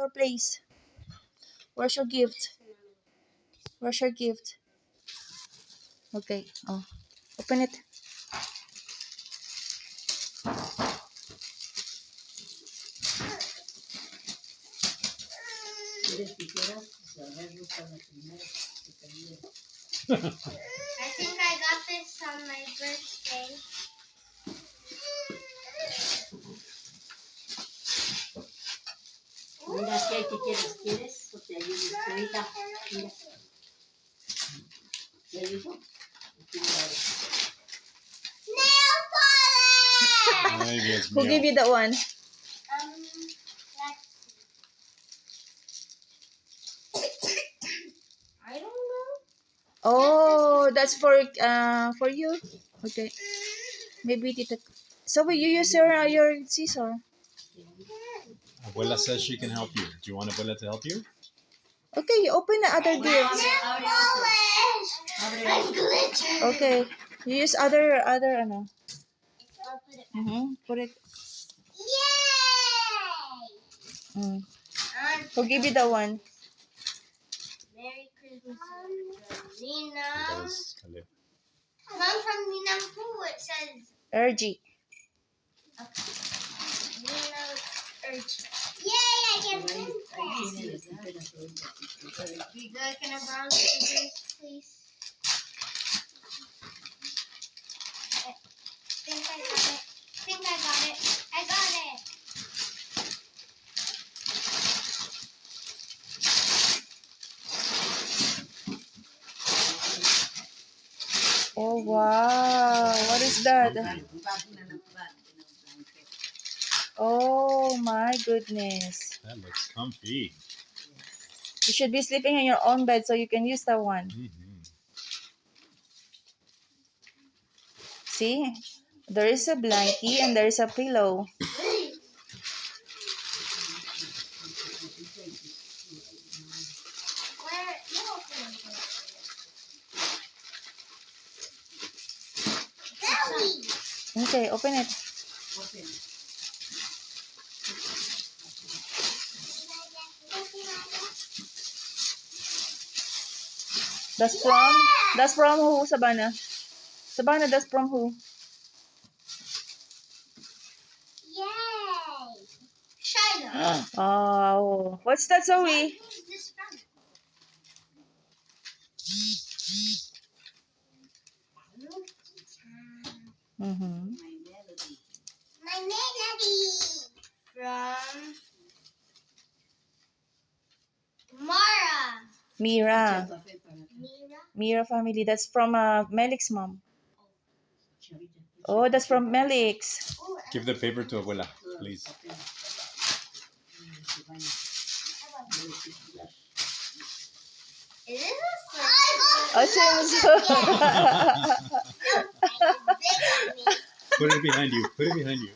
your place. Where's your gift? Where's your gift? Okay. Oh, open it. I think I got this on my birthday. Mira, si hay que quieres, pues te ayudo ahorita. Mira, ¿te ayudo? Nail polish! Ay, Dios Who gave mío. you that one? I don't know. Oh, that's for you. Okay. Maybe Tita. So will you use your scissor? Abuela says she can help you. Do you want Abuela to help you? Okay, you open the other gift. Nail polish! And glitter! Okay. You use other ano. I'll put it Put it. Yay! Mm. Who gave you that one? Merry Christmas from Nina. That was Caleb. Mom from Nina Poo. It says Ergie. Nina Urge. Yay! I can print that. Be good. Can I borrow the scissors, please? I think I got it. I got it. Oh wow. What is that? Oh my goodness. That looks comfy. You should be sleeping in your own bed so you can use that one. Mm-hmm. See? There is a blankie and there is a pillow. Where? You open it. Zoe! Okay, open it. That's from who, Sabana? Sabana, that's from who? Yay! Shiloh. Oh, what's that, Zoe? Who's this from? Mm-hmm. My melody. From Mara. Mira. Mira. Mira family. That's from Melik's mom. Oh, that's from Melik's. Ooh, Give the paper to Abuela, please. Is this a Oh, Put it behind you. Put it behind you.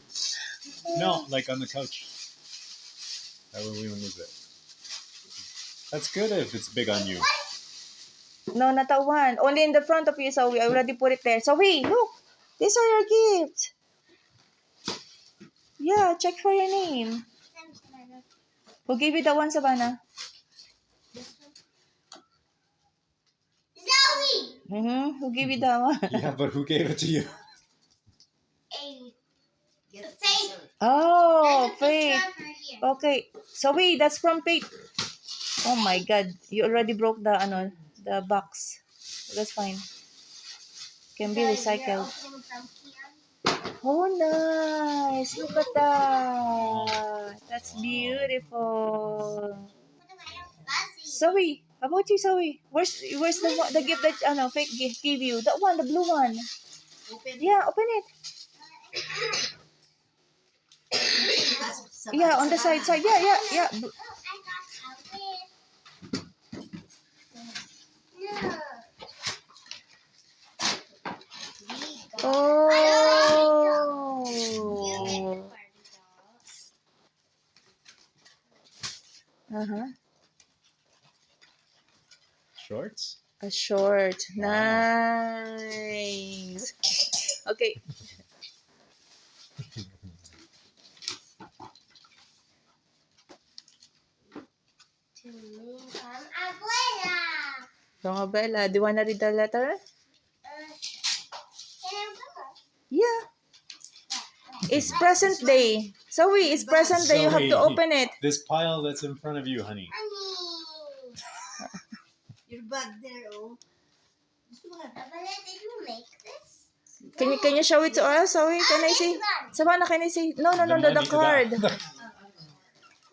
No, like on the couch. That way we don't lose it. That's good if it's big on you. No, not that one. Only in the front of you, Zoe. I already put it there. Zoe, look. These are your gifts. Yeah, check for your name. Who gave you that one, Savannah? Zoe! Mm-hmm. Who gave you that one? Yeah, but who gave it to you? Faith. Oh, There's a picture Faith. of her here. Okay. Zoe, that's from Faith. Oh my God. You already broke the box. That's fine. Can be recycled. You're opening from Kian. Oh, nice. Look at that. That's beautiful. Fuzzy. Zoe, how about you, Zoe? Where's the gift that Faith gave you? That one, the blue one. Yeah, open it. Yeah, on the side. Yeah. Oh, I got a no. Oh. Uh-huh. Shorts? A short. Nice. Okay. to me from Abuela. From Abella. Do you wanna read the letter? Can I go? Yeah. It's present day. Zoe, it's present day. You have to Zoe. open it. This pile that's in front of you, honey. Mommy. Your bag there, oh. Gusto mo ka? Abuela, did you make this? Can you show it to us, Zoe? Can I see? Savannah, can I see? No, the money- card.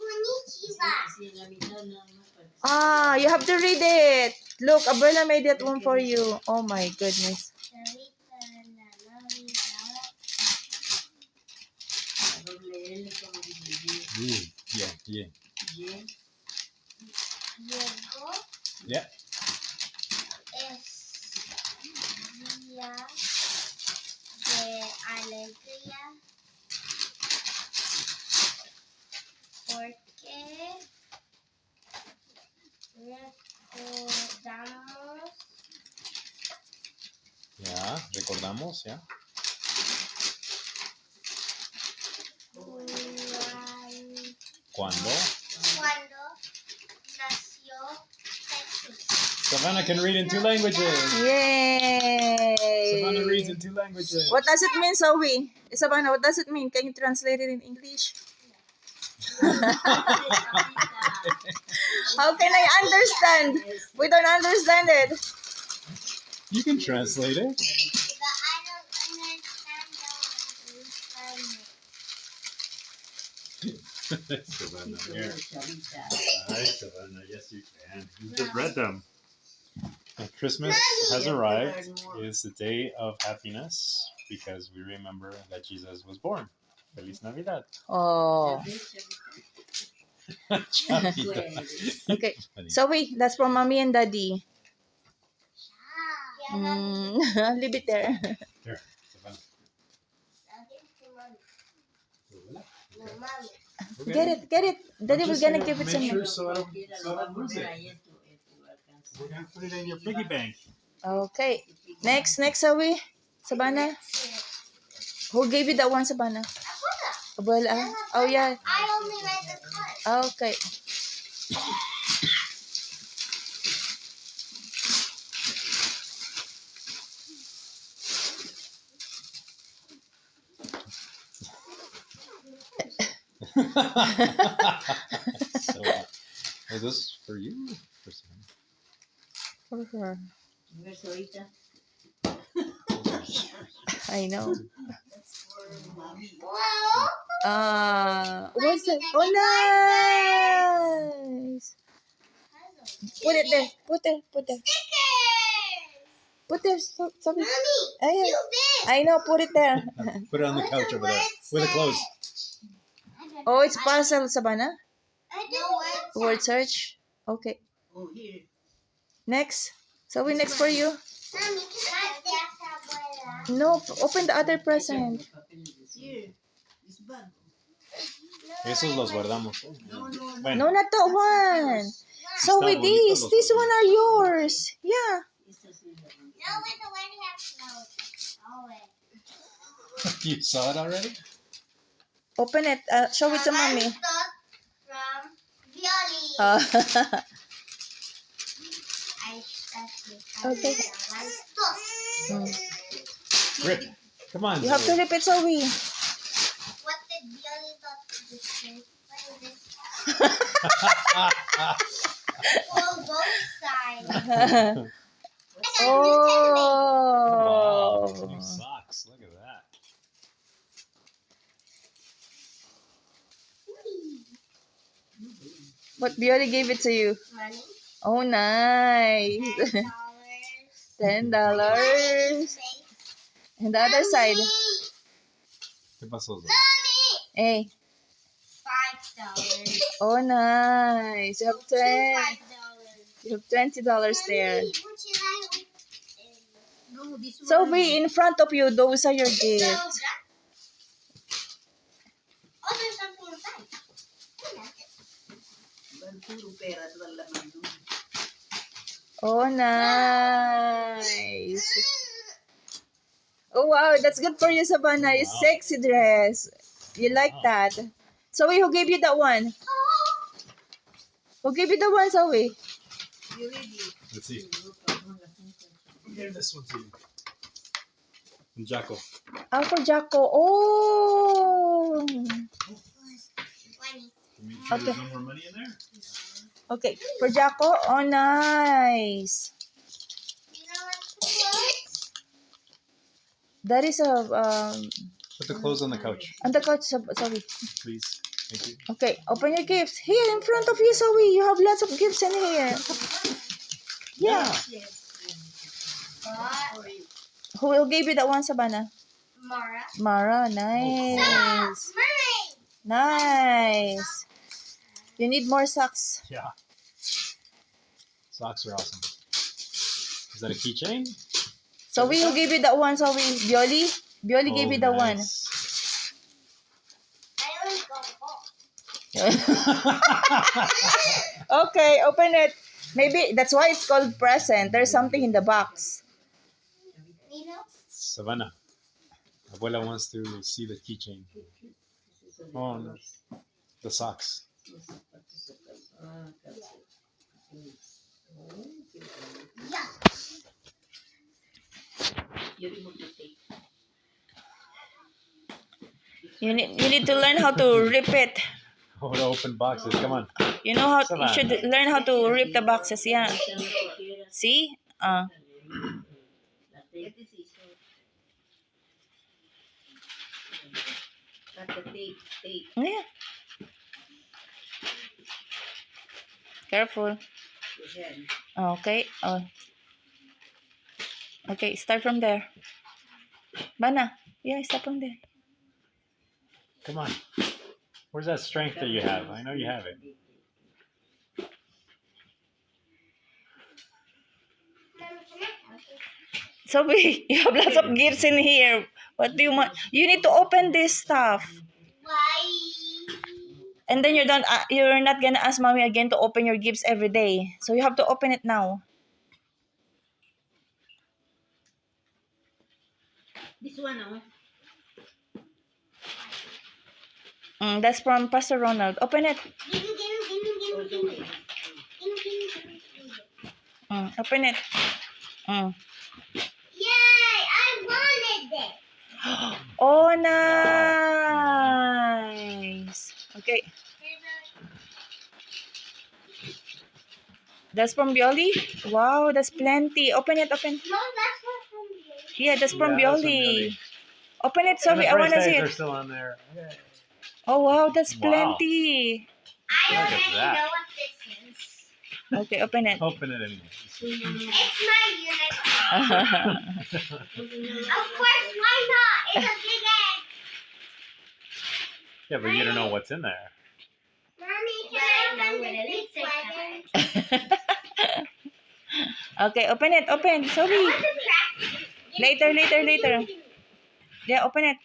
Konnichiwa. Sila mitaw na Ah, you have to read it. Look, Abella made that one for you. Oh my goodness. Gabriel, ikaw mag-ibig. Yeah. Jen, Diego Yeah. es día de alegría porque Recordamos, yeah. Cuando. cuando nació Jesús. Savannah can read in 2 languages. Savannah Yay! reads in 2 languages. What does it mean, Zoe? Savannah, what does it mean? Can you translate it in English? How can I understand? We don't understand it. You can translate it. But I don't understand Savannah, ikaw here. Sarita. Hi, Savannah. Yes, you can. You just read them. And Christmas has arrived. It's the day of happiness because we remember that Jesus was born. Feliz Navidad. Oh. Chavita. Okay. Funny. Zoe, that's from mommy and daddy. Yeah. Leave it there. Here, Savannah. No, mommy. Okay. Get it. Daddy I'm was just gonna gonna give it to make me. sure so I don't lose it. We're gonna put it in your piggy bank. Okay. Next, Zoe. Savannah. Who gave you that one, Savannah? Abuela. Abuela. Oh, yeah. I only read the card. Okay. So, is this for you? For Savannah? For her. Your Sarita. I know. That's for mommy. Wow. What's that? Oh, nice. Put it there. Put there. Stickers. Put there. Sorry. Mommy, Ayan. you big. I know. Put it there. Put it on the couch over there with the clothes. Oh, it's puzzle, Savannah. I don't want Word search. Okay. Oh, here. Next. Zoe, next for you. Mommy, can I have Abuela? No, open the other present. Here. This bag. Esos los guardamos. No, no, no. No, not that one. Zoe, bonito these. los These colores. one are yours. Yeah. Esta sila. No, we already have clothes. Always. You saw it already? Open it. Show it to mommy. From Violi. Okay. Rip. Come on. You have to Zoe. rip it, Zoe. What did Violi thought to this thing? What is this? Oh, both sides. Oh. Wow, new socks. Look at that. But Bioli gave it to you. Money. Oh, nice. $10. And the other side. ¿Qué pasó, Zoe? Hey. $5. Oh, nice. You have $5. You have $20 there. Would you like No, this one. Zoe, in front of you, those are your gifts. soda? Oh, there's something inside. Puro pera at walang laman doon. Oh, nice. Oh, wow. That's good for you, Savannah. It's Wow. sexy dress. You like Wow. that. Zoe, who gave you that one? We'll give you the one, Zoe. Let's see. Give this one to you. And Jacko. For Jacko. Oh. 20. Make sure Okay. there's no more money in there. Okay, for Jacko. Oh, nice. You know what's the clothes? That is a Put the clothes on the couch, on the couch, Zoe. please. Thank you. Okay, open your gifts. Here in front of you, Zoe. You have lots of gifts in here. Yeah. But Who will give you that one, Sabana? Mara. Mara, nice. Mermaid. Nice. You need more socks. Yeah. Socks are awesome. Is that a keychain? Zoe will give you that one, Zoe. Bioli? Bioli gave you the one. nice. I always go home. Okay, open it. Maybe that's why it's called present. There's something in the box. Needles? Savannah. Abuela wants to see the keychain. Oh, no. The socks. Yeah. You remove the tape. You need to learn how to rip it. Oh, the open boxes. Come on. You know how you should learn how to rip the boxes. Yeah. See? The tape. Cut the tape. Tape. Yeah. Careful. The head. Okay. Okay, start from there. Bana. Yeah, start from there. Come on. Where's that strength that you have? I know you have it. So you have lots of gifts in here. What do you want? You need to open this stuff. Why? And then you're not gonna ask mommy again to open your gifts every day. So you have to open it now. This one, oh. That's from Pastor Ronald. Open it. Give me. Open it. Yay! I wanted it. Oh, nice. Okay. That's from Bioli? Wow, that's plenty. Open it, open. No, that's not from you. Yeah, that's from Yeah, that's from Bioli. Bioli. Open it, And Sophie. the I want to price see tags are it. still on there. Okay. Oh, wow, that's Wow. plenty. I Look at already that. know what this is. Okay, open it. Open it anyway. It's my unicorn. Of course, why not? It's a big egg. Yeah, but you don't know what's in there. Mommy, can I open this big present? Okay, open it, open. I Sophie. want to practice. Later. Yeah, open it.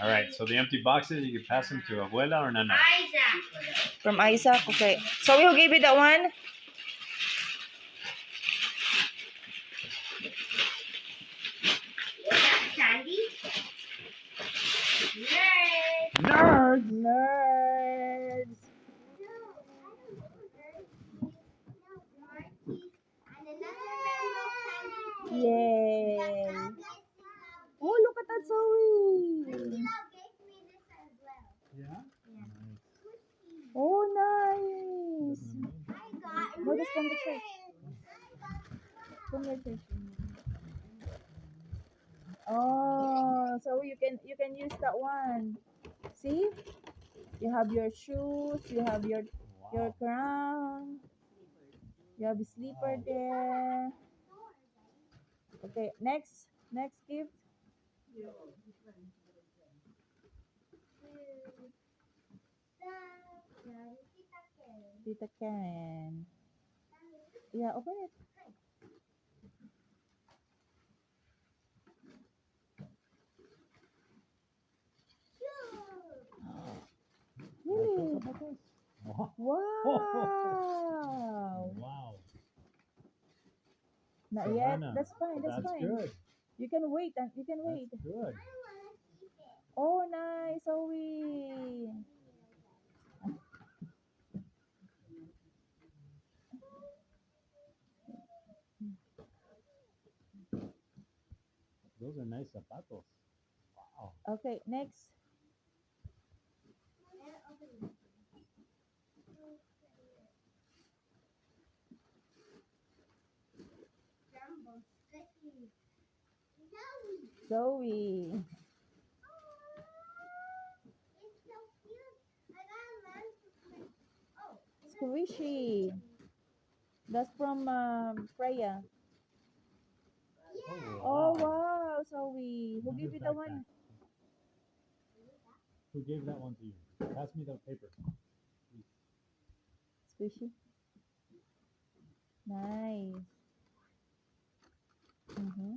All right, so the empty boxes, you can pass them to Abuela or Nana. Isaac. From Isaac. Okay. So who gave you that one? What's that, Sandy? Nerd. Nerds. Nerds. Yay. Oh, look at that, Zoe. Yeah? Oh, nice. No, that's from the church. From the church. Oh, so you can use that one. See? You have your shoes, you have your crown, you have a sleeper there. Okay, next gift. Tita Karen. Yeah, open it. Really? Wow. Wow. Wow. Not Savannah, yet. That's fine. That's fine. good. You can wait. You can wait. That's good. Oh, nice, Zoe. Those are nice zapatos. Wow. Okay, next. Zoe. Squishy. That's from Freya. Oh wow, Zoe. Who gave you the one? Who gave that one to you? Pass me the paper. Squishy. Nice. Mm-hmm.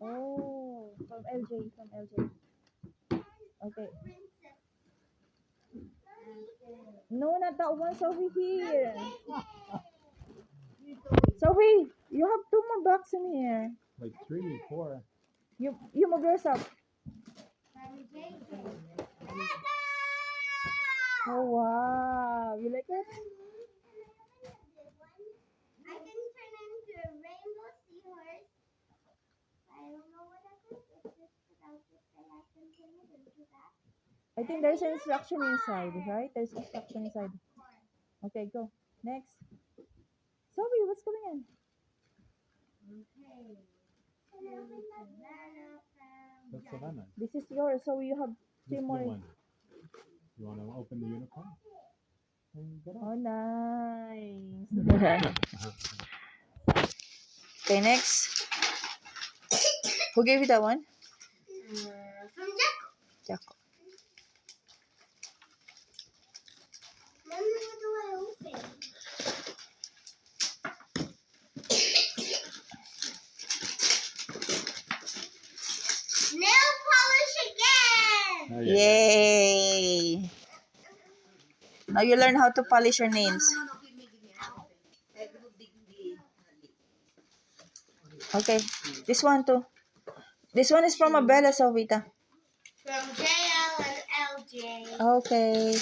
Oh, from LJ, from LJ. Okay. No, not that one. Zoe here. Zoe, you have 2 more boxes in here. Like 3, 4. You move yourself. Oh wow, you like it? I can turn into a rainbow seahorse. I don't know what that is. It's just that I'll just say I can turn it into that. I think there's an instruction inside, right? There's instruction inside. Okay, go. Next. Zoe, what's going on? Okay. That's Savannah. This is yours, so you have 3 This more. one. You want to open the unicorn? And get Oh, out. nice. Okay, next. Who gave you that one? From Jaco. Jaco. Mommy, what do I open? Nail polish again! Oh, yeah. Yay! Now you learn how to polish your nails. Okay, this one too. This one is from Abella Sovita. From JL and LJ. Okay.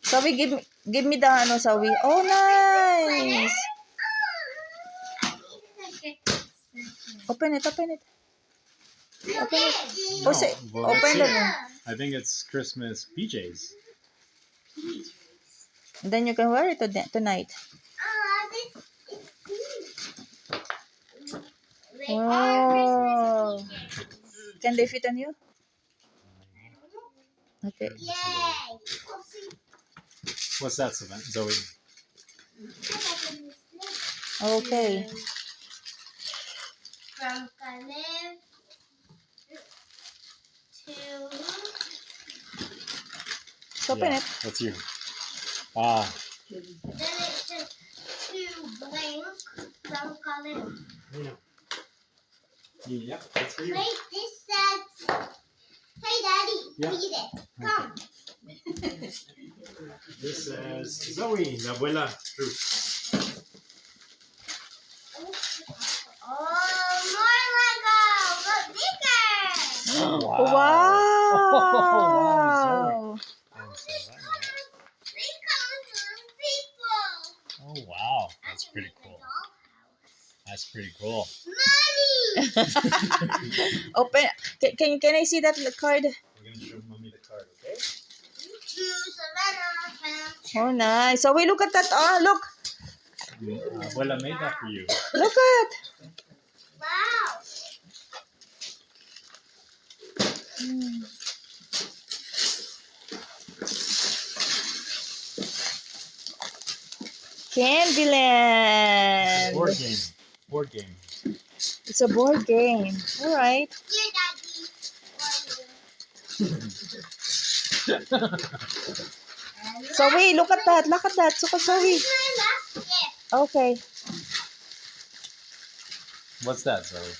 Zoe, give me the ano, Zoe. Oh, nice. Open it, open it. Open it. No, Oh, say, well, open that's it. it. I think it's Christmas PJs. Then you can wear it tonight. This is pink. They Wow. are Christmas PJs. Can they fit on you? Okay. Yay! Oh, see. What's that, Savannah? Zoe? Okay. From Kalev to Open it. That's you. Ah, then it's just to Blink from Kalev. yep, that's for you. Wait, this says, hey Daddy, Yeah. read it. Come. This says Zoe, la abuela. True. Oh, more Lego, but bigger. Wow. And Savannah. They come from people. Oh, wow. That's pretty cool. That's pretty cool. Money. Open. Can I see that card? We're going to show mommy the card, okay? To Savannah. Oh, nice. So we look at that. Oh, look. Abuela made that for you. Look at. Wow. Candyland. Board game. Board game. It's a board game. All right. Here, Daddy. Zoe, look at that. Look at that. So, Zoe. This is my last gift. Okay. What's that, Zoe?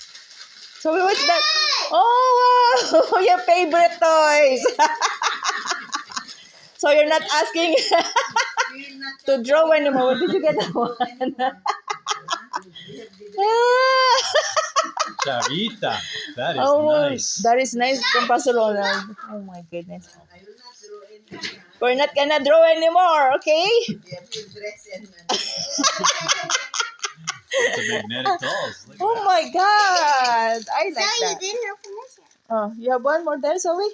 Zoe, what's that? Oh, wow. Your favorite toys. So you're not asking to draw anymore. Where did you get that one? Chavita. That is Oh, nice. that is nice from Pastor Ronald. Oh my goodness. We're not gonna draw anymore, okay? It's a magnetic dolls. Look at Oh that. my God! I like So you that. didn't open this yet. Oh, you have one more there, Zoe?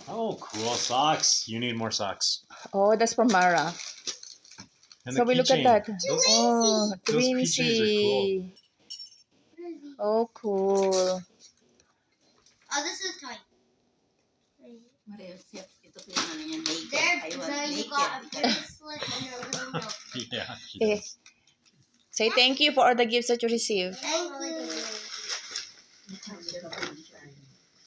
Oh, cool socks. You need more socks. Oh, that's from Mara. And So the we look at keychain. that. Those- Oh, those keychains are cool. Twinsy. Oh, cool. Oh, this is toy. Maria, ito pinano niya naked. There, I so want you got a naked. bracelet and a little note. Yeah, she Eh. does. Say thank you for all the gifts that you received. Thank